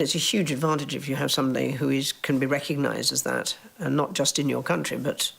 It's a huge advantage if you have somebody who can be recognised as that, not just in your country, but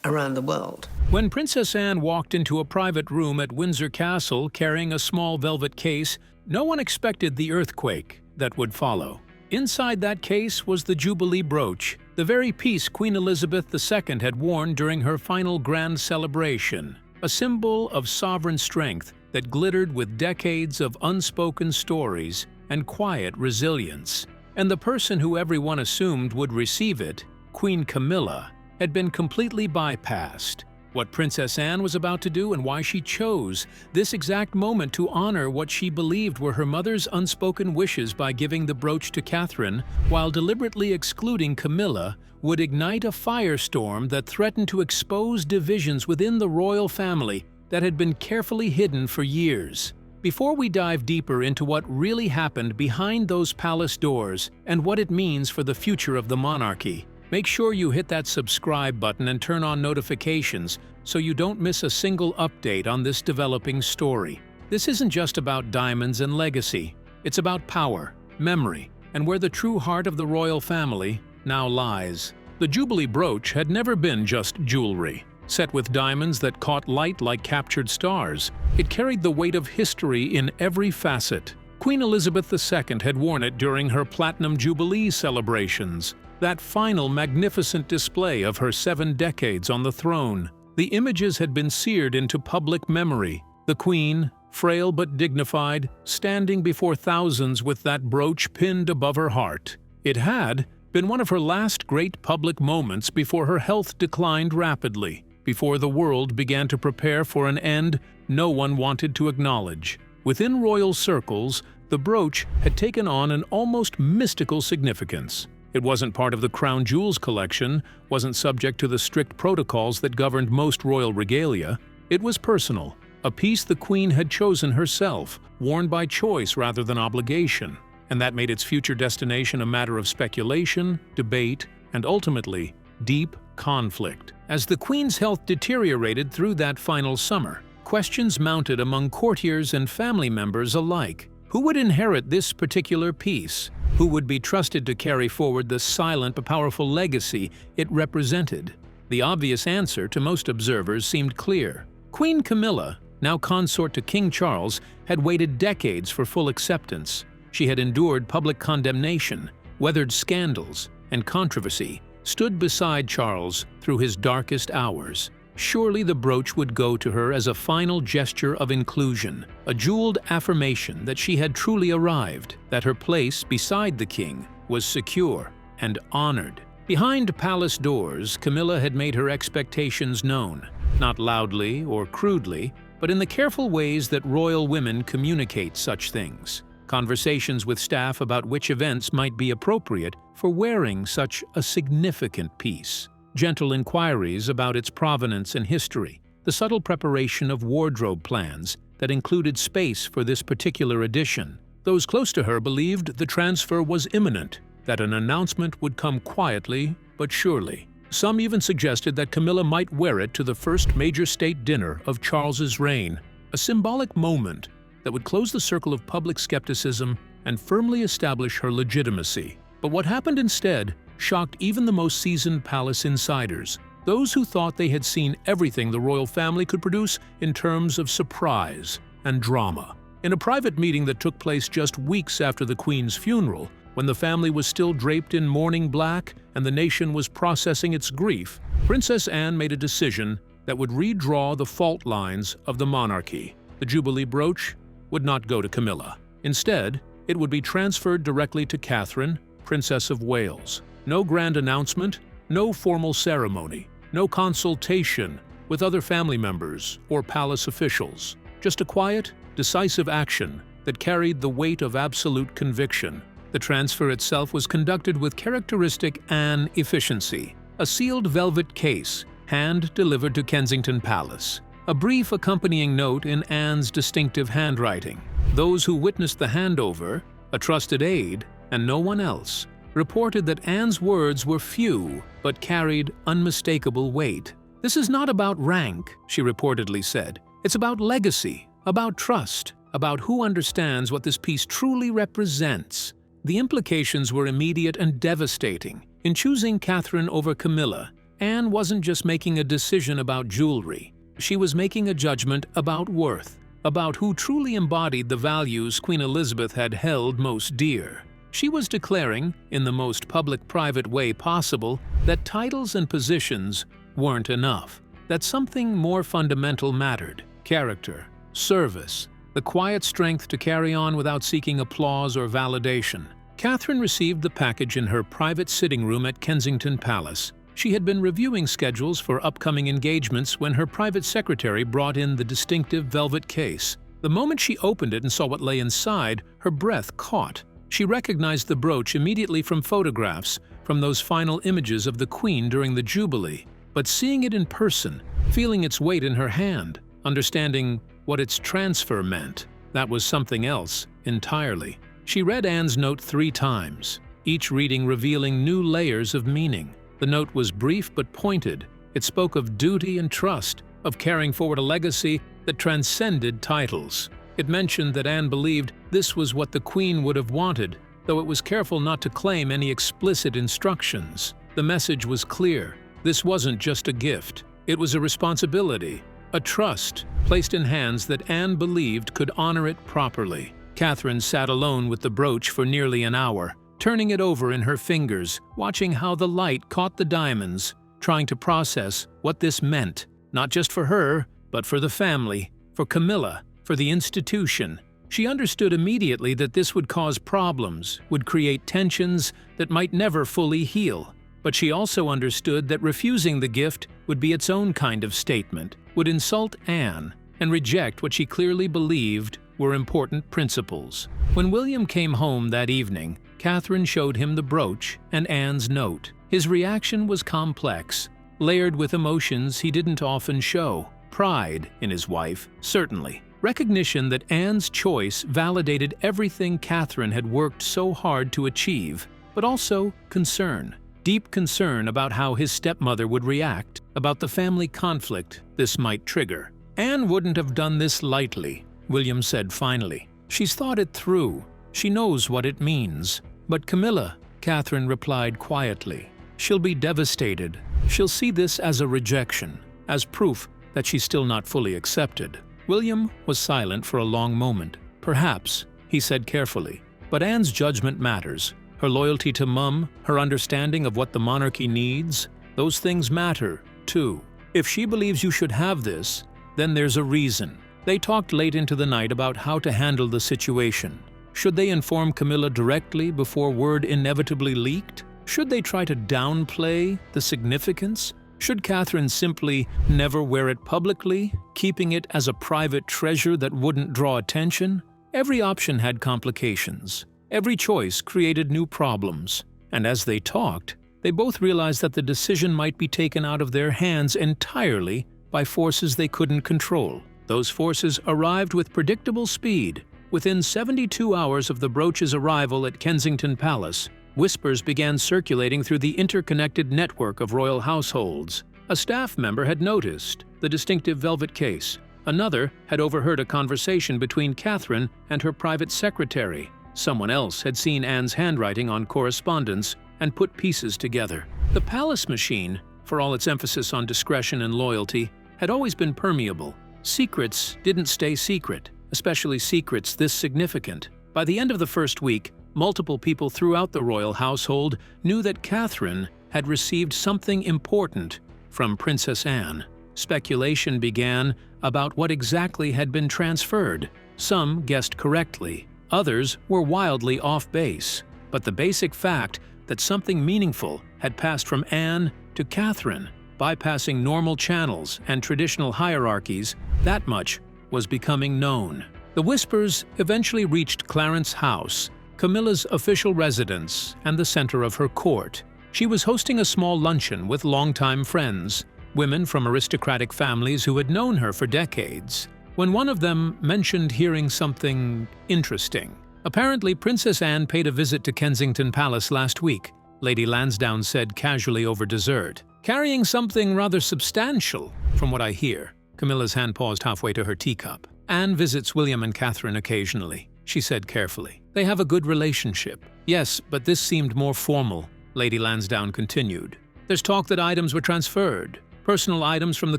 around the world. When Princess Anne walked into a private room at Windsor Castle carrying a small velvet case, no one expected the earthquake that would follow. Inside that case was the Jubilee Brooch, the very piece Queen Elizabeth II had worn during her final grand celebration, a symbol of sovereign strength that glittered with decades of unspoken stories and quiet resilience. And the person who everyone assumed would receive it, Queen Camilla, had been completely bypassed. What Princess Anne was about to do and why she chose this exact moment to honor what she believed were her mother's unspoken wishes by giving the brooch to Catherine while deliberately excluding Camilla would ignite a firestorm that threatened to expose divisions within the royal family that had been carefully hidden for years. Before we dive deeper into what really happened behind those palace doors and what it means for the future of the monarchy, make sure you hit that subscribe button and turn on notifications so you don't miss a single update on this developing story. This isn't just about diamonds and legacy. It's about power, memory, and where the true heart of the royal family now lies. The Jubilee Brooch had never been just jewelry. Set with diamonds that caught light like captured stars, it carried the weight of history in every facet. Queen Elizabeth II had worn it during her Platinum Jubilee celebrations, that final magnificent display of her 7 decades on the throne. The images had been seared into public memory. The Queen, frail but dignified, standing before thousands with that brooch pinned above her heart. It had been one of her last great public moments before her health declined rapidly, before the world began to prepare for an end no one wanted to acknowledge. Within royal circles, the brooch had taken on an almost mystical significance. It wasn't part of the crown jewels collection, wasn't subject to the strict protocols that governed most royal regalia. It was personal, a piece the Queen had chosen herself, worn by choice rather than obligation. And that made its future destination a matter of speculation, debate, and ultimately, deep conflict. As the Queen's health deteriorated through that final summer, questions mounted among courtiers and family members alike. Who would inherit this particular piece? Who would be trusted to carry forward the silent but powerful legacy it represented? The obvious answer to most observers seemed clear. Queen Camilla, now consort to King Charles, had waited decades for full acceptance. She had endured public condemnation, weathered scandals and controversy, stood beside Charles through his darkest hours. Surely the brooch would go to her as a final gesture of inclusion, a jeweled affirmation that she had truly arrived, that her place beside the king was secure and honored. Behind palace doors, Camilla had made her expectations known, not loudly or crudely, but in the careful ways that royal women communicate such things. Conversations with staff about which events might be appropriate for wearing such a significant piece. Gentle inquiries about its provenance and history. The subtle preparation of wardrobe plans that included space for this particular edition. Those close to her believed the transfer was imminent, that an announcement would come quietly but surely. Some even suggested that Camilla might wear it to the first major state dinner of Charles's reign, a symbolic moment that would close the circle of public skepticism and firmly establish her legitimacy. But what happened instead shocked even the most seasoned palace insiders, those who thought they had seen everything the royal family could produce in terms of surprise and drama. In a private meeting that took place just weeks after the Queen's funeral, when the family was still draped in mourning black and the nation was processing its grief, Princess Anne made a decision that would redraw the fault lines of the monarchy. The Jubilee Brooch would not go to Camilla. Instead, it would be transferred directly to Catherine, Princess of Wales. No grand announcement, no formal ceremony, no consultation with other family members or palace officials. Just a quiet, decisive action that carried the weight of absolute conviction. The transfer itself was conducted with characteristic Anne efficiency. A sealed velvet case, hand-delivered to Kensington Palace. A brief accompanying note in Anne's distinctive handwriting. Those who witnessed the handover, a trusted aide, and no one else, reported that Anne's words were few but carried unmistakable weight. "This is not about rank," she reportedly said. "It's about legacy, about trust, about who understands what this piece truly represents." The implications were immediate and devastating. In choosing Catherine over Camilla, Anne wasn't just making a decision about jewelry. She was making a judgment about worth, about who truly embodied the values Queen Elizabeth had held most dear. She was declaring, in the most public-private way possible, that titles and positions weren't enough, that something more fundamental mattered: character, service, the quiet strength to carry on without seeking applause or validation. Catherine received the package in her private sitting room at Kensington Palace. She had been reviewing schedules for upcoming engagements when her private secretary brought in the distinctive velvet case. The moment she opened it and saw what lay inside, her breath caught. She recognized the brooch immediately from photographs, from those final images of the Queen during the Jubilee. But seeing it in person, feeling its weight in her hand, understanding what its transfer meant, that was something else entirely. She read Anne's note 3 times, each reading revealing new layers of meaning. The note was brief but pointed. It spoke of duty and trust, of carrying forward a legacy that transcended titles. It mentioned that Anne believed this was what the Queen would have wanted, though it was careful not to claim any explicit instructions. The message was clear. This wasn't just a gift. It was a responsibility, a trust, placed in hands that Anne believed could honor it properly. Catherine sat alone with the brooch for nearly an hour, turning it over in her fingers, watching how the light caught the diamonds, trying to process what this meant, not just for her, but for the family, for Camilla, for the institution. She understood immediately that this would cause problems, would create tensions that might never fully heal. But she also understood that refusing the gift would be its own kind of statement, would insult Anne, and reject what she clearly believed were important principles. When William came home that evening, Catherine showed him the brooch and Anne's note. His reaction was complex, layered with emotions he didn't often show. Pride in his wife, certainly. Recognition that Anne's choice validated everything Catherine had worked so hard to achieve, but also concern. Deep concern about how his stepmother would react, about the family conflict this might trigger. Anne wouldn't have done this lightly, William said finally. She's thought it through. She knows what it means. But Camilla, Catherine replied quietly, she'll be devastated. She'll see this as a rejection, as proof that she's still not fully accepted. William was silent for a long moment. Perhaps, he said carefully, but Anne's judgment matters. Her loyalty to Mum, her understanding of what the monarchy needs, those things matter, too. If she believes you should have this, then there's a reason. They talked late into the night about how to handle the situation. Should they inform Camilla directly before word inevitably leaked? Should they try to downplay the significance? Should Catherine simply never wear it publicly, keeping it as a private treasure that wouldn't draw attention? Every option had complications. Every choice created new problems. And as they talked, they both realized that the decision might be taken out of their hands entirely by forces they couldn't control. Those forces arrived with predictable speed. Within 72 hours of the brooch's arrival at Kensington Palace, whispers began circulating through the interconnected network of royal households. A staff member had noticed the distinctive velvet case. Another had overheard a conversation between Catherine and her private secretary. Someone else had seen Anne's handwriting on correspondence and put pieces together. The palace machine, for all its emphasis on discretion and loyalty, had always been permeable. Secrets didn't stay secret, especially secrets this significant. By the end of the first week, multiple people throughout the royal household knew that Catherine had received something important from Princess Anne. Speculation began about what exactly had been transferred. Some guessed correctly. Others were wildly off base, but the basic fact that something meaningful had passed from Anne to Catherine, bypassing normal channels and traditional hierarchies, that much was becoming known. The whispers eventually reached Clarence House, Camilla's official residence and the center of her court. She was hosting a small luncheon with longtime friends, women from aristocratic families who had known her for decades, when one of them mentioned hearing something interesting. Apparently, Princess Anne paid a visit to Kensington Palace last week, Lady Lansdowne said casually over dessert, carrying something rather substantial, from what I hear. Camilla's hand paused halfway to her teacup. Anne visits William and Catherine occasionally, she said carefully. They have a good relationship. Yes, but this seemed more formal, Lady Lansdowne continued. There's talk that items were transferred, personal items from the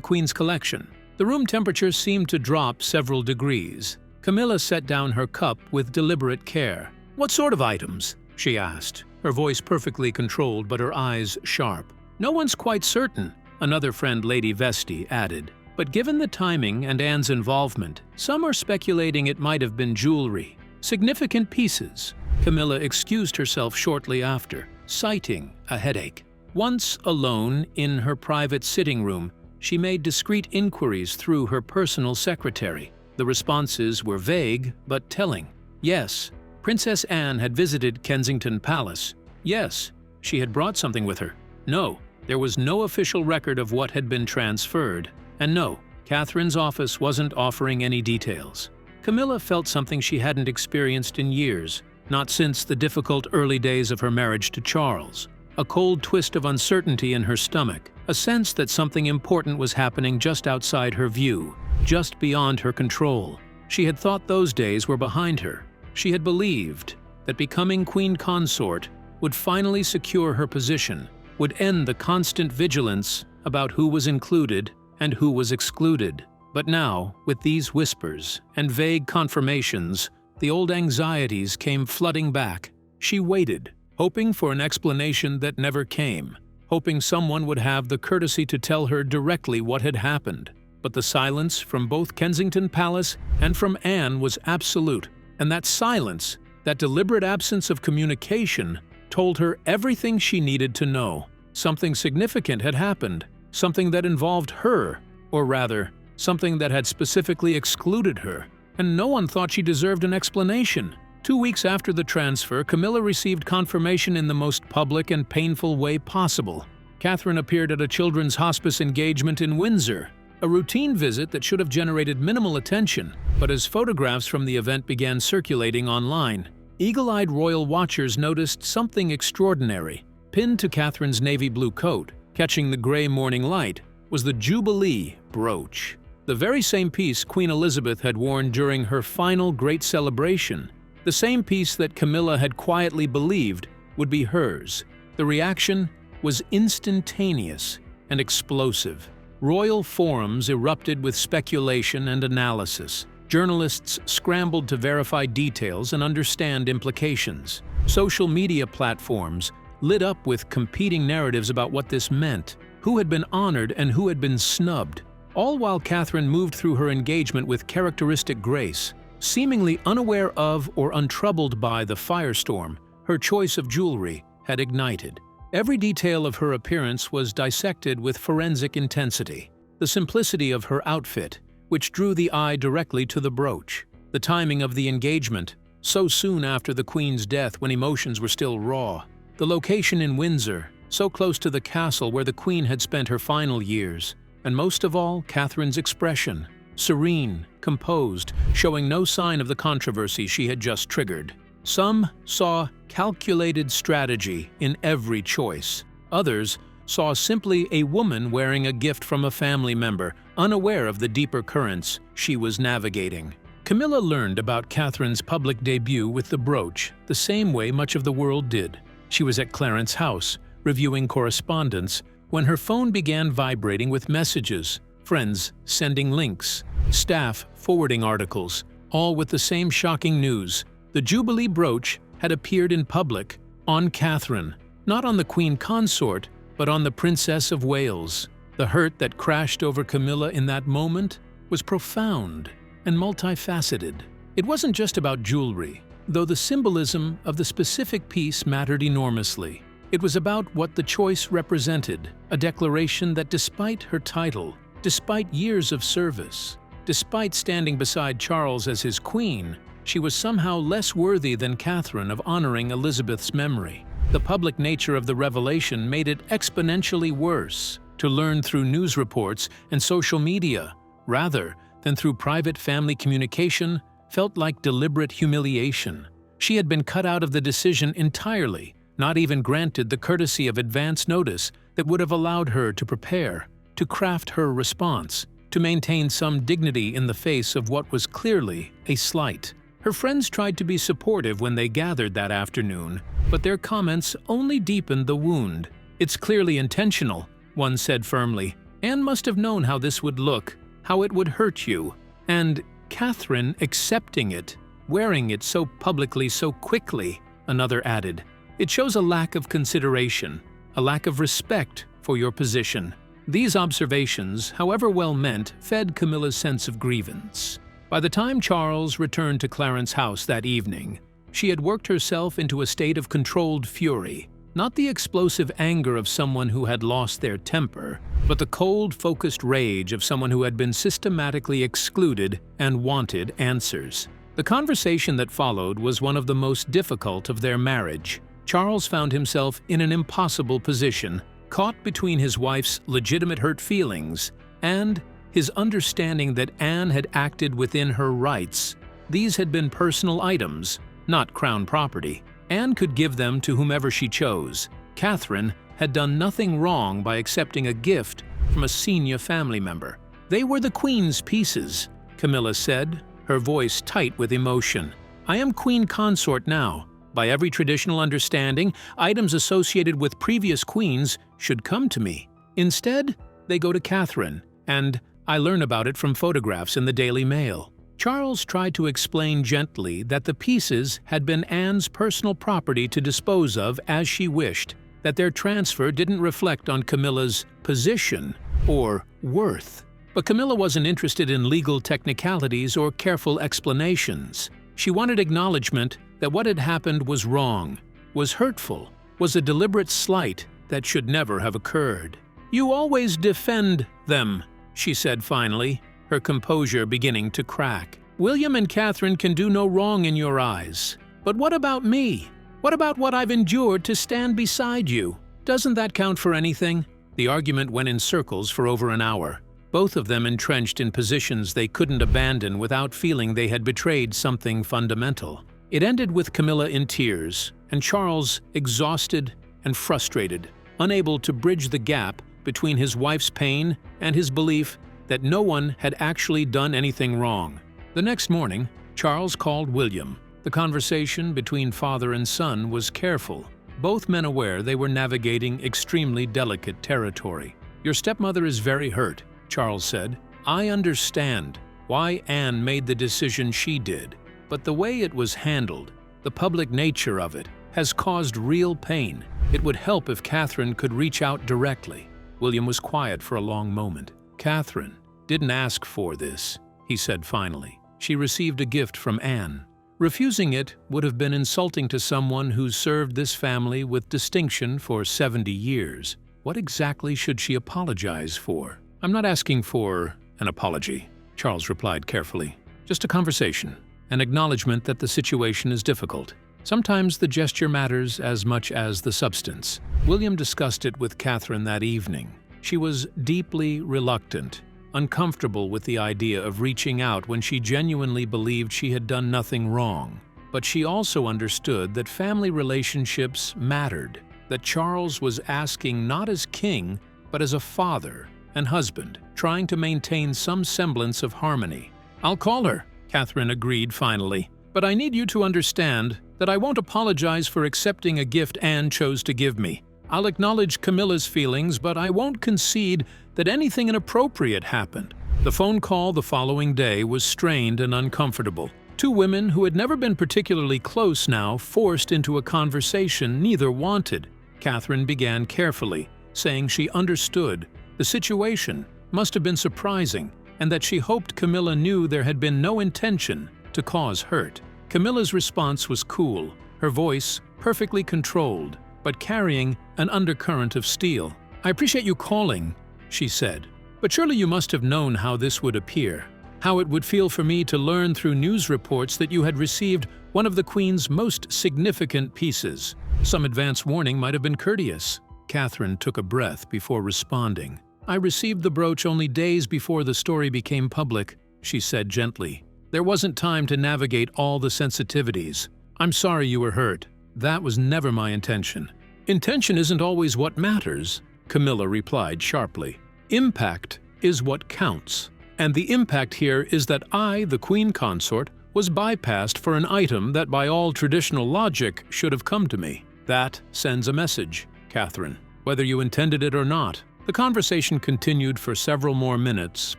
Queen's collection. The room temperature seemed to drop several degrees. Camilla set down her cup with deliberate care. "What sort of items?" she asked, her voice perfectly controlled but her eyes sharp. "No one's quite certain," another friend, Lady Vesti, added. "But given the timing and Anne's involvement, some are speculating it might have been jewelry. Significant pieces." Camilla excused herself shortly after, citing a headache. Once alone in her private sitting room, she made discreet inquiries through her personal secretary. The responses were vague but telling. Yes, Princess Anne had visited Kensington Palace. Yes, she had brought something with her. No, there was no official record of what had been transferred. And no, Catherine's office wasn't offering any details. Camilla felt something she hadn't experienced in years, not since the difficult early days of her marriage to Charles. A cold twist of uncertainty in her stomach, a sense that something important was happening just outside her view, just beyond her control. She had thought those days were behind her. She had believed that becoming Queen Consort would finally secure her position, would end the constant vigilance about who was included and who was excluded. But now, with these whispers and vague confirmations, the old anxieties came flooding back. She waited, hoping for an explanation that never came, hoping someone would have the courtesy to tell her directly what had happened. But the silence from both Kensington Palace and from Anne was absolute, and that silence, that deliberate absence of communication, told her everything she needed to know. Something significant had happened, something that involved her, or rather, something that had specifically excluded her, and no one thought she deserved an explanation. 2 weeks after the transfer, Camilla received confirmation in the most public and painful way possible. Catherine appeared at a children's hospice engagement in Windsor, a routine visit that should have generated minimal attention, but as photographs from the event began circulating online, eagle-eyed royal watchers noticed something extraordinary. Pinned to Catherine's navy blue coat, catching the gray morning light, was the Jubilee Brooch, the very same piece Queen Elizabeth had worn during her final great celebration, the same piece that Camilla had quietly believed would be hers. The reaction was instantaneous and explosive. Royal forums erupted with speculation and analysis. Journalists scrambled to verify details and understand implications. Social media platforms lit up with competing narratives about what this meant, who had been honored and who had been snubbed, all while Catherine moved through her engagement with characteristic grace, seemingly unaware of or untroubled by the firestorm her choice of jewelry had ignited. Every detail of her appearance was dissected with forensic intensity. The simplicity of her outfit, which drew the eye directly to the brooch. The timing of the engagement, so soon after the Queen's death when emotions were still raw. The location in Windsor, so close to the castle where the Queen had spent her final years. And most of all, Catherine's expression, serene, composed, showing no sign of the controversy she had just triggered. Some saw calculated strategy in every choice. Others saw simply a woman wearing a gift from a family member, unaware of the deeper currents she was navigating. Camilla learned about Catherine's public debut with the brooch the same way much of the world did. She was at Clarence's house, reviewing correspondence, when her phone began vibrating with messages, friends sending links, staff forwarding articles, all with the same shocking news. The Jubilee Brooch had appeared in public, on Catherine, not on the Queen Consort, but on the Princess of Wales. The hurt that crashed over Camilla in that moment was profound and multifaceted. It wasn't just about jewelry, though the symbolism of the specific piece mattered enormously. It was about what the choice represented, a declaration that despite her title, despite years of service, despite standing beside Charles as his queen, she was somehow less worthy than Catherine of honoring Elizabeth's memory. The public nature of the revelation made it exponentially worse to learn through news reports and social media, rather than through private family communication, felt like deliberate humiliation. She had been cut out of the decision entirely, not even granted the courtesy of advance notice that would have allowed her to prepare, to craft her response, to maintain some dignity in the face of what was clearly a slight. Her friends tried to be supportive when they gathered that afternoon, but their comments only deepened the wound. "It's clearly intentional," one said firmly. "Anne must have known how this would look, how it would hurt you. And Catherine accepting it, wearing it so publicly so quickly," another added. "It shows a lack of consideration, a lack of respect for your position." These observations, however well meant, fed Camilla's sense of grievance. By the time Charles returned to Clarence's house that evening, she had worked herself into a state of controlled fury. Not the explosive anger of someone who had lost their temper, but the cold, focused rage of someone who had been systematically excluded and wanted answers. The conversation that followed was one of the most difficult of their marriage. Charles found himself in an impossible position, caught between his wife's legitimate hurt feelings and his understanding that Anne had acted within her rights. These had been personal items, not crown property. Anne could give them to whomever she chose. Catherine had done nothing wrong by accepting a gift from a senior family member. "They were the Queen's pieces," Camilla said, her voice tight with emotion. "I am Queen Consort now. By every traditional understanding, items associated with previous queens should come to me. Instead, they go to Catherine, and I learn about it from photographs in the Daily Mail." Charles tried to explain gently that the pieces had been Anne's personal property to dispose of as she wished, that their transfer didn't reflect on Camilla's position or worth. But Camilla wasn't interested in legal technicalities or careful explanations. She wanted acknowledgement that what had happened was wrong, was hurtful, was a deliberate slight that should never have occurred. "You always defend them," she said finally, her composure beginning to crack. "William and Catherine can do no wrong in your eyes. But what about me? What about what I've endured to stand beside you? Doesn't that count for anything?" The argument went in circles for over an hour, both of them entrenched in positions they couldn't abandon without feeling they had betrayed something fundamental. It ended with Camilla in tears, and Charles exhausted and frustrated, unable to bridge the gap between his wife's pain and his belief that no one had actually done anything wrong. The next morning, Charles called William. The conversation between father and son was careful, both men aware they were navigating extremely delicate territory. "Your stepmother is very hurt," Charles said. "I understand why Anne made the decision she did, but the way it was handled, the public nature of it, has caused real pain. It would help if Catherine could reach out directly." William was quiet for a long moment. "Catherine didn't ask for this," he said finally. "She received a gift from Anne. Refusing it would have been insulting to someone who's served this family with distinction for 70 years. What exactly should she apologize for?" "I'm not asking for an apology," Charles replied carefully. "Just a conversation, an acknowledgement that the situation is difficult. Sometimes the gesture matters as much as the substance." William discussed it with Catherine that evening. She was deeply reluctant, uncomfortable with the idea of reaching out when she genuinely believed she had done nothing wrong. But she also understood that family relationships mattered, that Charles was asking not as king, but as a father and husband, trying to maintain some semblance of harmony. "I'll call her," Catherine agreed finally. "But I need you to understand that I won't apologize for accepting a gift Anne chose to give me. I'll acknowledge Camilla's feelings, but I won't concede that anything inappropriate happened." The phone call the following day was strained and uncomfortable. Two women who had never been particularly close now forced into a conversation neither wanted. Catherine began carefully, saying she understood the situation must have been surprising and that she hoped Camilla knew there had been no intention to cause hurt. Camilla's response was cool, her voice perfectly controlled, but carrying an undercurrent of steel. "I appreciate you calling," she said, "but surely you must have known how this would appear, how it would feel for me to learn through news reports that you had received one of the Queen's most significant pieces. Some advance warning might have been courteous." Catherine took a breath before responding. "I received the brooch only days before the story became public," she said gently. "There wasn't time to navigate all the sensitivities. I'm sorry you were hurt. That was never my intention." "Intention isn't always what matters," Camilla replied sharply. "Impact is what counts. And the impact here is that I, the Queen Consort, was bypassed for an item that by all traditional logic should have come to me. That sends a message, Catherine, whether you intended it or not. The conversation continued for several more minutes,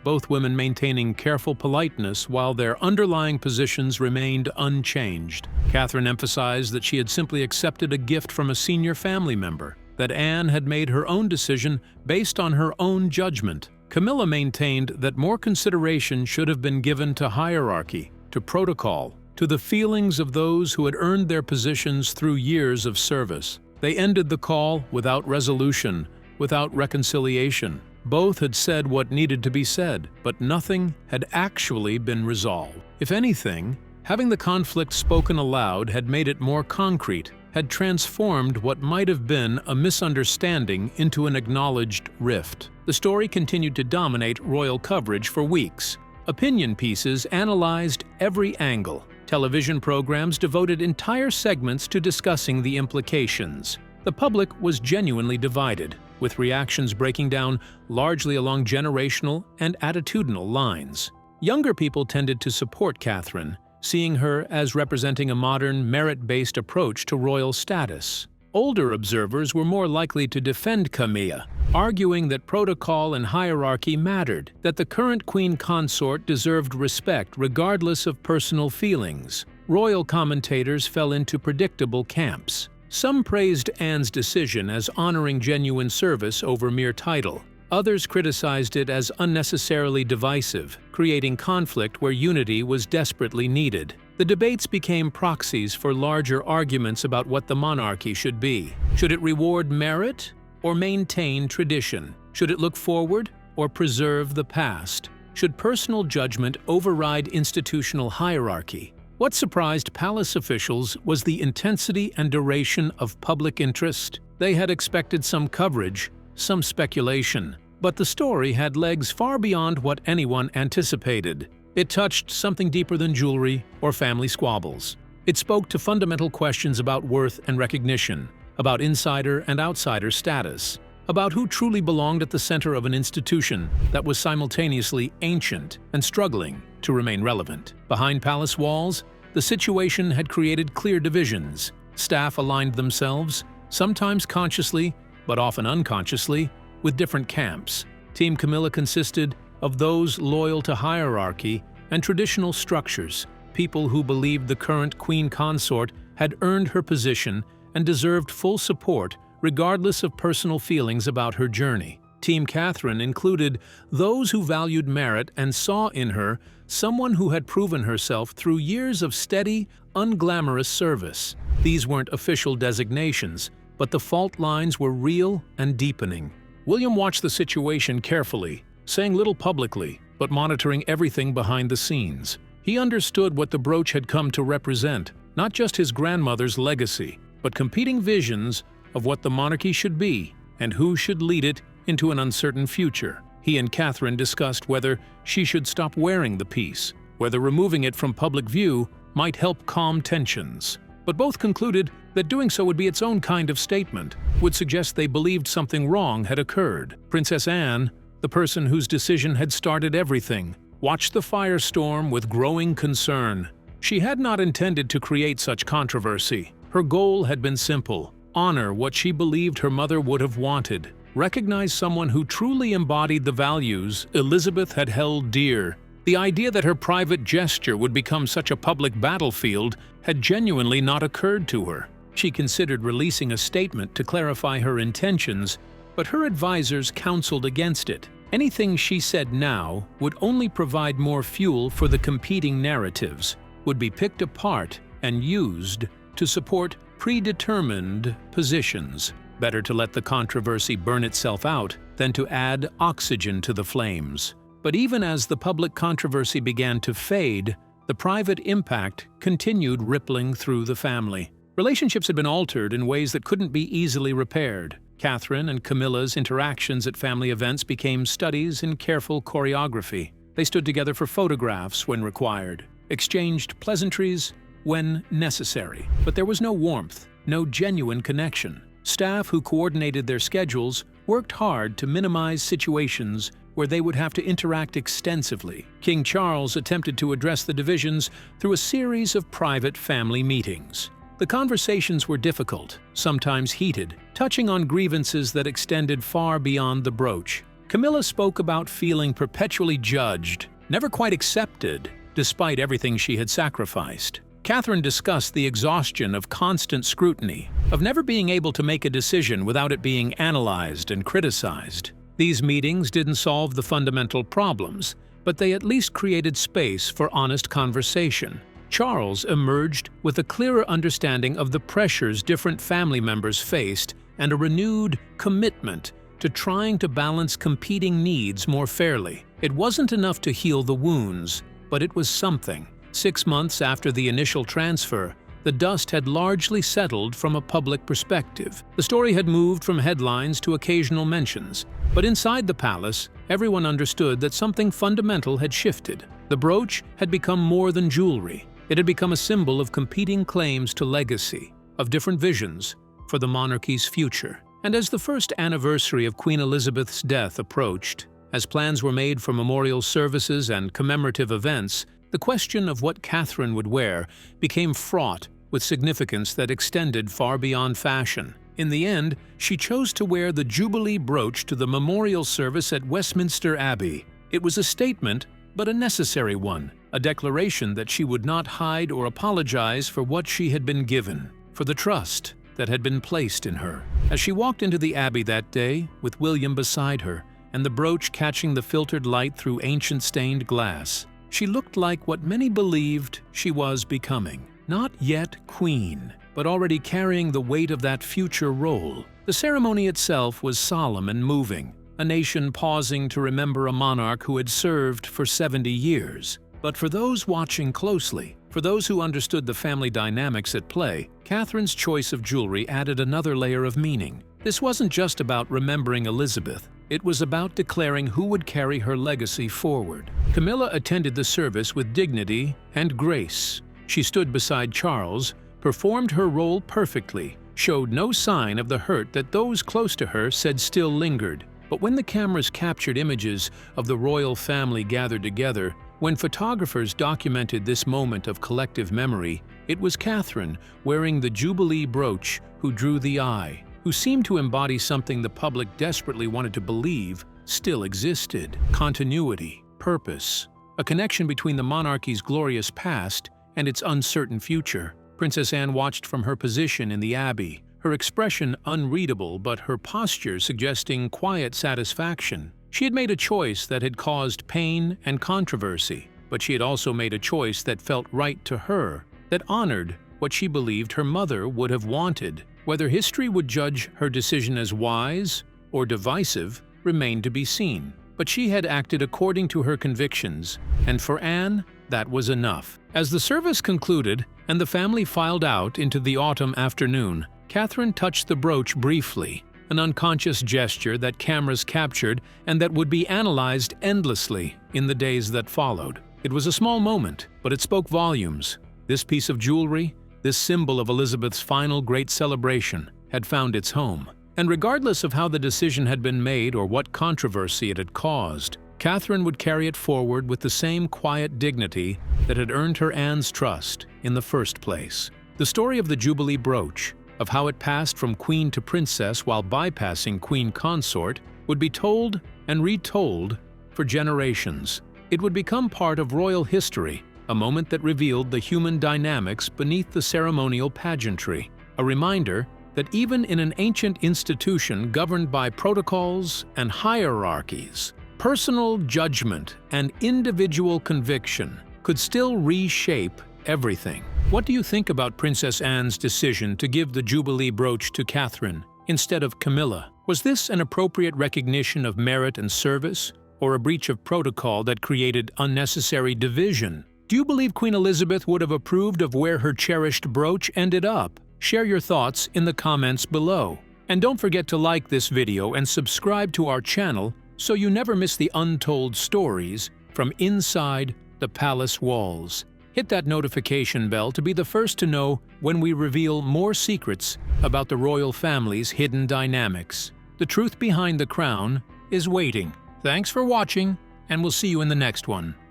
both women maintaining careful politeness while their underlying positions remained unchanged. Catherine emphasized that she had simply accepted a gift from a senior family member, that Anne had made her own decision based on her own judgment. Camilla maintained that more consideration should have been given to hierarchy, to protocol, to the feelings of those who had earned their positions through years of service. They ended the call without resolution, without reconciliation. Both had said what needed to be said, but nothing had actually been resolved. If anything, having the conflict spoken aloud had made it more concrete, had transformed what might have been a misunderstanding into an acknowledged rift. The story continued to dominate royal coverage for weeks. Opinion pieces analyzed every angle. Television programs devoted entire segments to discussing the implications. The public was genuinely divided, with reactions breaking down largely along generational and attitudinal lines. Younger people tended to support Catherine, seeing her as representing a modern, merit-based approach to royal status. Older observers were more likely to defend Camilla, arguing that protocol and hierarchy mattered, that the current queen consort deserved respect regardless of personal feelings. Royal commentators fell into predictable camps. Some praised Anne's decision as honoring genuine service over mere title. Others criticized it as unnecessarily divisive, creating conflict where unity was desperately needed. The debates became proxies for larger arguments about what the monarchy should be. Should it reward merit or maintain tradition? Should it look forward or preserve the past? Should personal judgment override institutional hierarchy? What surprised palace officials was the intensity and duration of public interest. They had expected some coverage, some speculation, but the story had legs far beyond what anyone anticipated. It touched something deeper than jewelry or family squabbles. It spoke to fundamental questions about worth and recognition, about insider and outsider status, about who truly belonged at the center of an institution that was simultaneously ancient and struggling to remain relevant. Behind palace walls, the situation had created clear divisions. Staff aligned themselves, sometimes consciously, but often unconsciously, with different camps. Team Camilla consisted of those loyal to hierarchy and traditional structures, people who believed the current queen consort had earned her position and deserved full support regardless of personal feelings about her journey. Team Catherine included those who valued merit and saw in her someone who had proven herself through years of steady, unglamorous service. These weren't official designations, but the fault lines were real and deepening. William watched the situation carefully, saying little publicly, but monitoring everything behind the scenes. He understood what the brooch had come to represent, not just his grandmother's legacy, but competing visions of what the monarchy should be and who should lead it into an uncertain future. He and Catherine discussed whether she should stop wearing the piece, whether removing it from public view might help calm tensions. But both concluded that doing so would be its own kind of statement, would suggest they believed something wrong had occurred. Princess Anne, the person whose decision had started everything, watched the firestorm with growing concern. She had not intended to create such controversy. Her goal had been simple: honor what she believed her mother would have wanted, recognize someone who truly embodied the values Elizabeth had held dear. The idea that her private gesture would become such a public battlefield had genuinely not occurred to her. She considered releasing a statement to clarify her intentions, but her advisors counseled against it. Anything she said now would only provide more fuel for the competing narratives, would be picked apart and used to support predetermined positions. Better to let the controversy burn itself out than to add oxygen to the flames. But even as the public controversy began to fade, the private impact continued rippling through the family. Relationships had been altered in ways that couldn't be easily repaired. Catherine and Camilla's interactions at family events became studies in careful choreography. They stood together for photographs when required, exchanged pleasantries when necessary. But there was no warmth, no genuine connection. Staff who coordinated their schedules worked hard to minimize situations where they would have to interact extensively. King Charles attempted to address the divisions through a series of private family meetings. The conversations were difficult, sometimes heated, touching on grievances that extended far beyond the brooch. Camilla spoke about feeling perpetually judged, never quite accepted, despite everything she had sacrificed. Catherine discussed the exhaustion of constant scrutiny, of never being able to make a decision without it being analyzed and criticized. These meetings didn't solve the fundamental problems, but they at least created space for honest conversation. Charles emerged with a clearer understanding of the pressures different family members faced and a renewed commitment to trying to balance competing needs more fairly. It wasn't enough to heal the wounds, but it was something. 6 months after the initial transfer, the dust had largely settled from a public perspective. The story had moved from headlines to occasional mentions, but inside the palace, everyone understood that something fundamental had shifted. The brooch had become more than jewelry. It had become a symbol of competing claims to legacy, of different visions for the monarchy's future. And as the first anniversary of Queen Elizabeth's death approached, as plans were made for memorial services and commemorative events, the question of what Catherine would wear became fraught with significance that extended far beyond fashion. In the end, she chose to wear the Jubilee brooch to the memorial service at Westminster Abbey. It was a statement, but a necessary one, a declaration that she would not hide or apologize for what she had been given, for the trust that had been placed in her. As she walked into the Abbey that day, with William beside her, and the brooch catching the filtered light through ancient stained glass, she looked like what many believed she was becoming. Not yet queen, but already carrying the weight of that future role. The ceremony itself was solemn and moving, a nation pausing to remember a monarch who had served for 70 years. But for those watching closely, for those who understood the family dynamics at play, Catherine's choice of jewelry added another layer of meaning. This wasn't just about remembering Elizabeth. It was about declaring who would carry her legacy forward. Camilla attended the service with dignity and grace. She stood beside Charles, performed her role perfectly, showed no sign of the hurt that those close to her said still lingered. But when the cameras captured images of the royal family gathered together, when photographers documented this moment of collective memory, it was Catherine, wearing the Jubilee brooch, who drew the eye, who seemed to embody something the public desperately wanted to believe still existed: continuity, purpose, a connection between the monarchy's glorious past and its uncertain future. Princess Anne watched from her position in the Abbey, her expression unreadable but her posture suggesting quiet satisfaction. She had made a choice that had caused pain and controversy, but she had also made a choice that felt right to her, that honored what she believed her mother would have wanted. Whether history would judge her decision as wise or divisive remained to be seen. But she had acted according to her convictions, and for Anne, that was enough. As the service concluded and the family filed out into the autumn afternoon, Catherine touched the brooch briefly, an unconscious gesture that cameras captured and that would be analyzed endlessly in the days that followed. It was a small moment, but it spoke volumes. This piece of jewelry, this symbol of Elizabeth's final great celebration, had found its home. And regardless of how the decision had been made or what controversy it had caused, Catherine would carry it forward with the same quiet dignity that had earned her Anne's trust in the first place. The story of the Jubilee brooch, of how it passed from queen to princess while bypassing queen consort, would be told and retold for generations. It would become part of royal history, a moment that revealed the human dynamics beneath the ceremonial pageantry, a reminder that even in an ancient institution governed by protocols and hierarchies, personal judgment and individual conviction could still reshape everything. What do you think about Princess Anne's decision to give the Jubilee brooch to Catherine instead of Camilla? Was this an appropriate recognition of merit and service, or a breach of protocol that created unnecessary division? Do you believe Queen Elizabeth would have approved of where her cherished brooch ended up? Share your thoughts in the comments below. And don't forget to like this video and subscribe to our channel so you never miss the untold stories from inside the palace walls. Hit that notification bell to be the first to know when we reveal more secrets about the royal family's hidden dynamics. The truth behind the crown is waiting. Thanks for watching, and we'll see you in the next one.